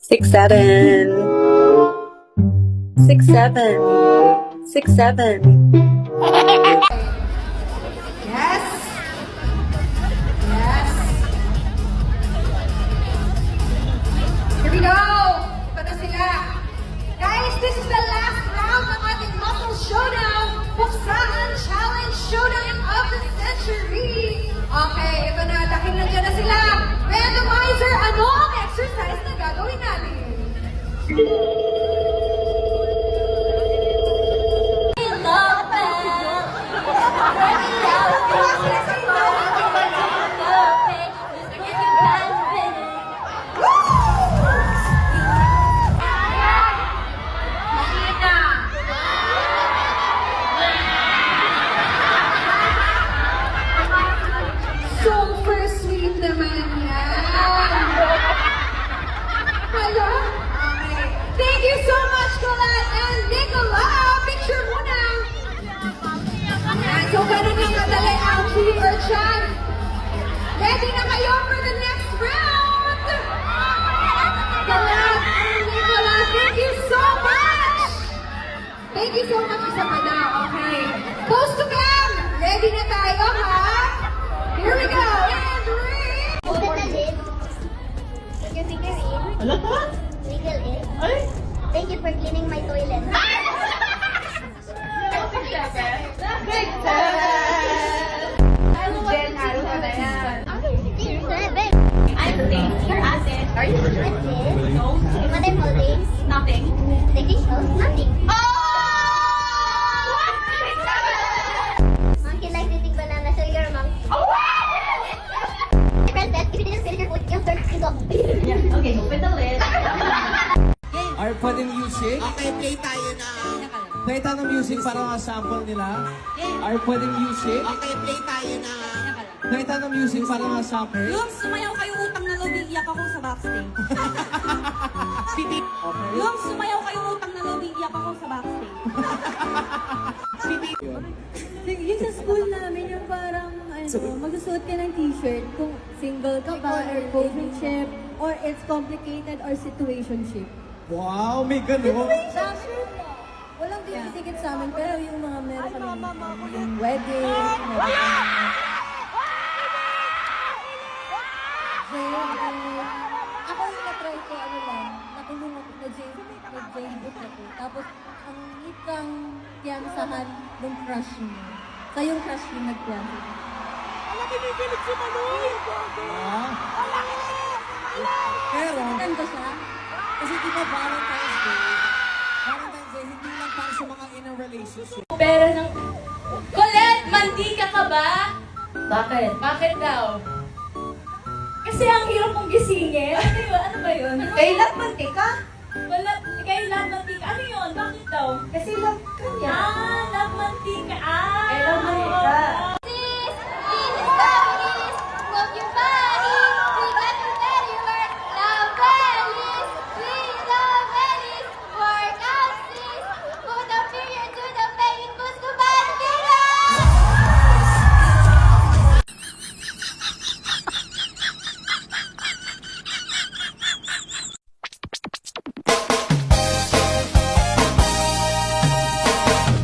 Six, seven. Six, seven. Six, seven. Yes! Yes! Here we go! Ito na sila. Guys, this is the last round ng ating Muscle Showdown. Buksan Challenge Showdown of the Century. Okay, ito na. Dahil nandiyan na sila. Randomizer, ano ang exercise na gagawin natin? Super sweet naman yan. Hello? Okay. Thank you so much, Colette and Nicola. Picture muna. Ayan, so ganun yung kadali, Alfie or Chan. Ready na kayo for the next round? Colette and Nicola, thank you so much. Thank you so much, isa pa na. Okay. Post to cam. Ready na tayo, ha? Here we go. And three. Put the lid. Put your finger in. Wiggle in. Thank you for cleaning my toilet. Are you sure? No. What I'm holding? Nothing. Taking shows? Nothing. Monkey likes eating banana, so you're a monkey. Press that. If you didn't finish your food, you'll start to go. Okay, open the lid. Are pwedeng music? Okay, play tayo na. Play tayo ng music para ma-sample nila. Are pwedeng music? Okay, play tayo na. Play tayo ng music para ma-sample. Yung sumayaw kayo utang na loob, iiyak ako sa backstage. Okay. Yung sumayaw kayo utang na loob, iiyak ako sa backstage. Yung sa school namin, yung parang, magsusuot ka ng t-shirt kung single ka ba, or relationship, or it's complicated, or situationship. Wow, may ganun. Walang dinitikit sa amin, pero yung mga meron kami, yung wedding, ako yung na-try ko, nakulong ako nag-jailbook ako. Tapos, ang ikang piyansahan ng crush mo. Sa yung crush mo nagpiyansa. Pero, Saan ko siya? kasi di ba Valentine's Day, hindi lang para sa mga in a relationship. Pero nang... Colette, mantika ka ba? Bakit? Bakit daw? Kasi ang hirap mong gisingin. Ano ba yun? Kailan mantika? Wala, kailan mantika. Ano yun? Bakit daw? Kasi love ka niya. Love mantika. Kailan mantika? Move your body. We got to let you work. Love bellies. We love bellies. Work out, sis. Put the period to the pain. Gusto ba nila?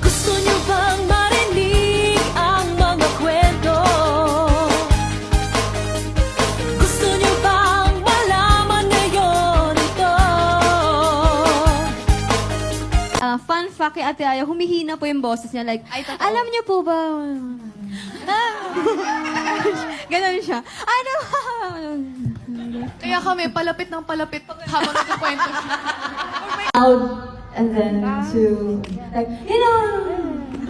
Gusto niyo bang marinig ang mga kwento? Gusto niyo bang malaman ngayon ito? Fun fact kay Ate Aya, humihina po yung boses niya. Like, alam niyo po ba? Ganon siya. Ano? Kaya kami, palapit ng palapit habang nagkukwento siya. Out and then to like, you know.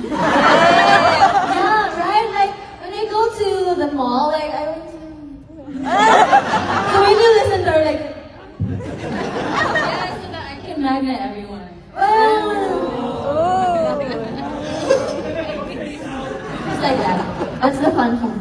Yeah, right? Like, when I go to the mall, like, I went to... So when you listen to her, like... Yeah, so that I can magnet everyone. Just like that. That's the fun part.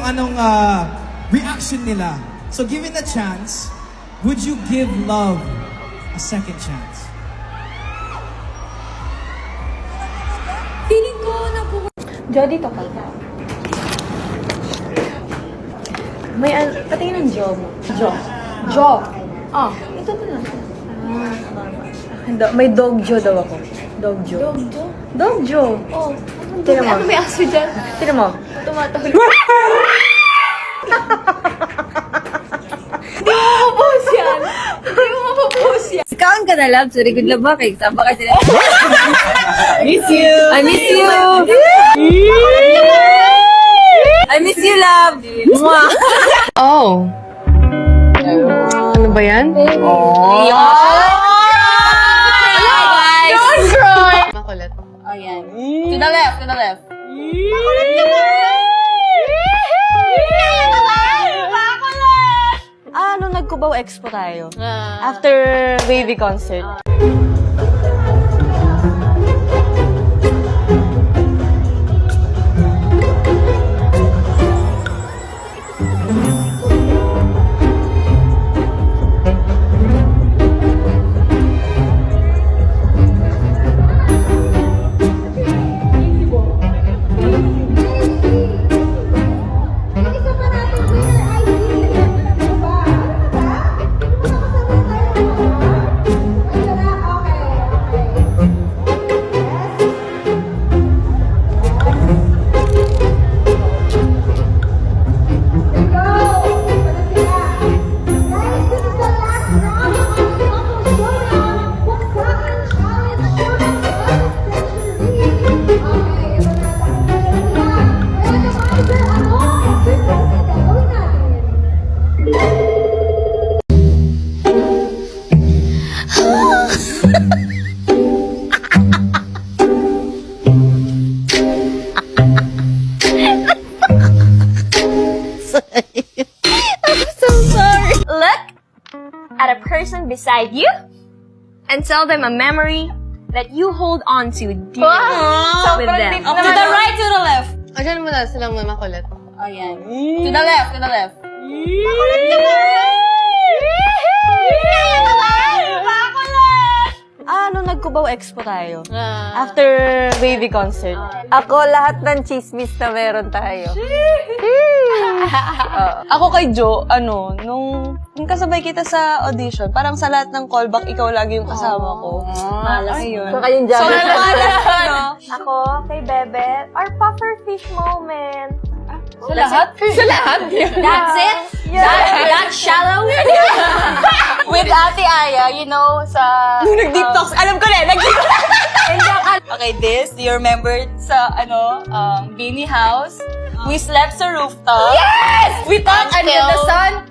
anong reaction nila. So given the chance, would you give love a second chance? Feeling ko na po. Jody, to ka. May patingin ng jaw mo. Jaw. Ah, ito pa lang. May dog jaw daw ako. Dog jaw. Dog jaw? Oh. Tignan mo. Ano may aso dyan? Tignan mo. Tumatahol. Hindi mo mapopost yan. Hindi mo mapopost yan. Sikaon ka na, love. Sorry, good love ba? Kaya saan ba kasi? Miss you. I miss you. I miss you, love. Mwah. Oh. Ano ba yan? Oh. Guys. Don't cry. Makulit. Oh, yan. To the left, to the left. Nung nag-Cubao Expo tayo. After Wavy concert. Isa pa natin winner ay si ano ba? Ano ba? Makakasama tayo mo. Ito na, okay. There you go. Ito na sila. Guys, this is the last round of the Couple Showdown. Buksaan Challenge Showdown of the Century. Okay, ito na. Welcome, Oliver. Ano? Gagawin natin. Look at a person beside you and tell them a memory that you hold on to dearly with them. To the right, to the left. O, dyan muna silang makulit. Oh, yan. To the left, to the left. Nung nag-Cubao Expo tayo. After Wavy concert. Ako, lahat ng chismis na meron tayo. Ako kay Jo, nung kasabay kita sa audition, parang sa lahat ng callback, ikaw lagi yung kasama ko. Malas yun. So, kayong dyan. Ako, kay Bebe, our pufferfish moment. Sa lahat? Sa lahat? That's it? That shallow? With Ate Aya, you know, sa... Nag-deep talks. Alam ko na, nag-deep Okay, this, do you remember sa, Beanie House? We slept sa rooftop. Yes! We talked until the sun...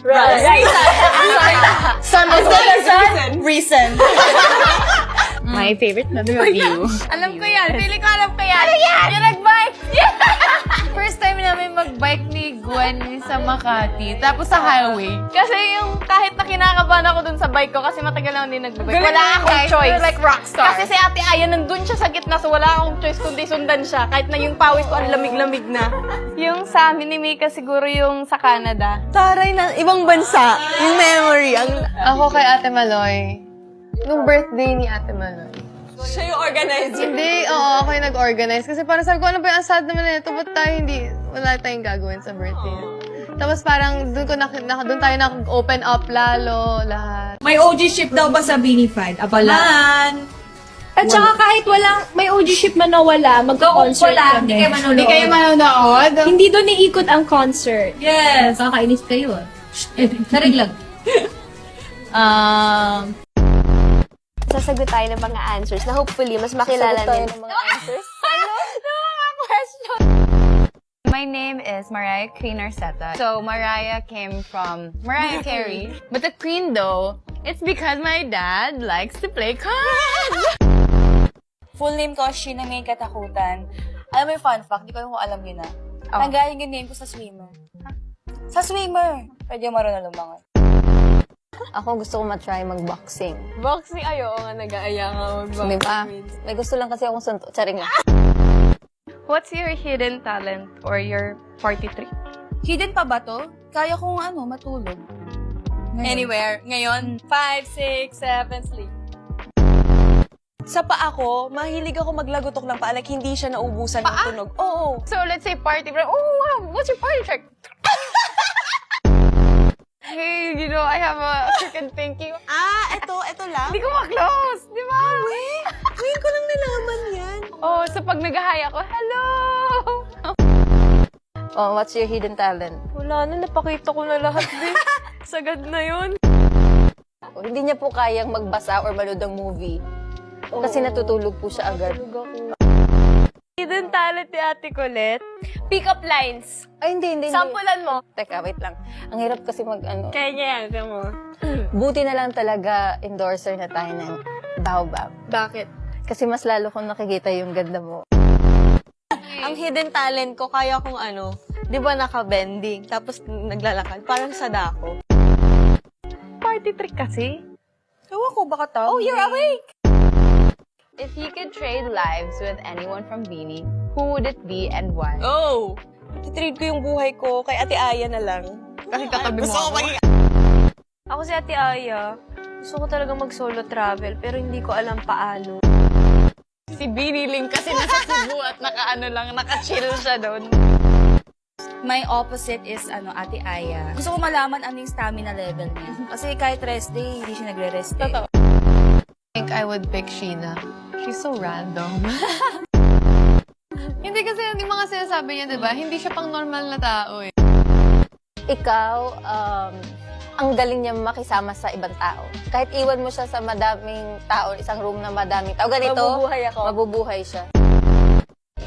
Rise. Sun was the sun. Reason. My favorite memory of you. Alam ko yan. Feeling ko alam ko yan. Ano yan? Yung nag-bike. First time namin mag-bike ni Gwen sa Makati, tapos sa highway. Kasi yung kahit na kinakabahan ako dun sa bike ko, kasi matagal na hindi nag-bike. Wala akong choice. You're like rockstar. Kasi si Ate Aya nandun siya sa gitna, so wala akong choice kundi sundan siya. Kahit na yung pawis ko ang lamig-lamig na. Yung sa amin ni Mika siguro yung sa Canada. Taray na, ibang bansa. Yung memory. Ako kay Ate Maloy, nung birthday ni Ate Maloy. Siya yung organizer. Hindi, oo, ako yung nag-organize. Kasi parang sabi ko, ano ba yung sad naman na ito? Ba't tayo wala tayong gagawin sa birthday? Tapos parang doon tayo nag-open up lalo, lahat. May OG ship daw ba sa Beanified? Abalan! At saka kahit may OG ship man na wala, magka-concert kami. Hindi kayo manonood? Hindi doon iikot ang concert. Yes! Kakainis kayo. Nariglag. Sasagot tayo ng mga answers na hopefully mas makilala din. My name is Mariah Queen Arceta. So, Mariah came from Mariah Carey. But the Queen, though, it's because my dad likes to play cards. Full name ko, Sheena May Katakutan. Alam mo yung fun fact, di ko alam kung alam yun na. Nanggaling yung name ko sa swimmer. Sa swimmer! Pwede yung marunong lumangoy. Ako gusto ko matry mag-boxing. Boxing, ayo nga, nag-aaya nga mag-boxing. Diba? May gusto lang kasi akong sunto. Charing lang. What's your hidden talent or your party trick? Hidden pa ba to? Kaya kong matulog. Anywhere. Ngayon, 5, 6, 7, sleep. Sa paa ko, mahilig ako maglagotok ng paa. Like, hindi siya naubusan ng tunog. Oo. So, let's say party trick. Oh, wow! What's your party trick? Hey, you know, I have a chicken pinky. Eto lang. Hindi ko ma-close, di ba? Ngayon ko lang nalaman yan. Oh, so pag nag-hi ako, hello! Oh, what's your hidden talent? Wala na, napakita ko na lahat, din. Sagad na yun. Oh, hindi niya po kayang magbasa or manood ng movie. Kasi natutulog po siya agad. Hidden talent ni Ate Colette. Pick up lines. Ay, hindi. Sampulan mo. Teka, wait lang. Ang hirap kasi Kaya niya yan, kaya mo. Buti na lang talaga endorser na tayo ng Baobab. Bakit? Kasi mas lalo kong nakikita yung ganda mo. Ang hidden talent ko, kaya kong di ba naka-bending, tapos naglalakad, parang sa dako. Party trick kasi. Ewan ko, baka tao. Oh, you're awake! If you could trade lives with anyone from Beanie, who would it be and why? Oh! Ititrade ko yung buhay ko kay Ate Aya na lang. Kasi katabi mo Gusto ko ako. maging... Ako si Ate Aya. Gusto ko talaga mag-solo travel, pero hindi ko alam paano. Si Beanie Ling kasi nasa Cebu at naka-chill siya doon. My opposite is, Ate Aya. Gusto ko malaman ano yung stamina level niya. Kasi kahit rest day, hindi siya nagre-rest day. Totoo. I think I would pick Sheena. She's so random. Hindi kasi yung mga sinasabi niya, diba? Hindi siya pang normal na tao eh. Ikaw, ang galing niya makisama sa ibang tao. Kahit iwan mo siya sa madaming tao, isang room na madaming tao, ganito, Mabubuhay ako. mabubuhay siya.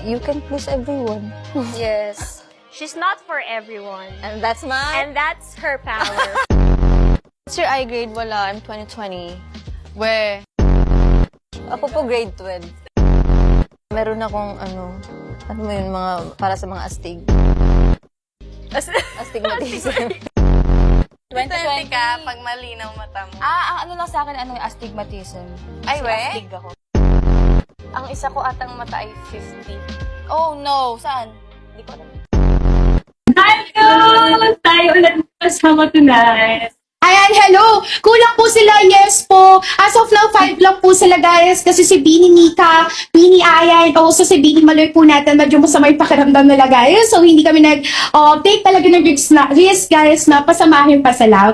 You can please everyone. Yes. She's not for everyone. And that's And that's her power. What's your I grade? Wala. I'm 2020. We. Ako po grade 12. Meron akong ano mo yun, para sa mga astig. Astigmatism. 2020 ka pag malinaw mata mo. ang ano lang sa akin, yung astigmatism. Ay, we? Astig ako. Ang isa ko atang mata ay 50. Oh, no. Saan? Hindi ko alam. Hello! Tayo ulit kasama tonight. Ayan, hello! Kulang po sila, yes po. As of now, 5 lang po sila, guys. Kasi si Beanie Nika, Beanie Aya, and also si Beanie Maloy po natin, medyo masama yung pakiramdam nila, guys. So, hindi kami take talaga ng risk, guys, na pasamahin pa sila.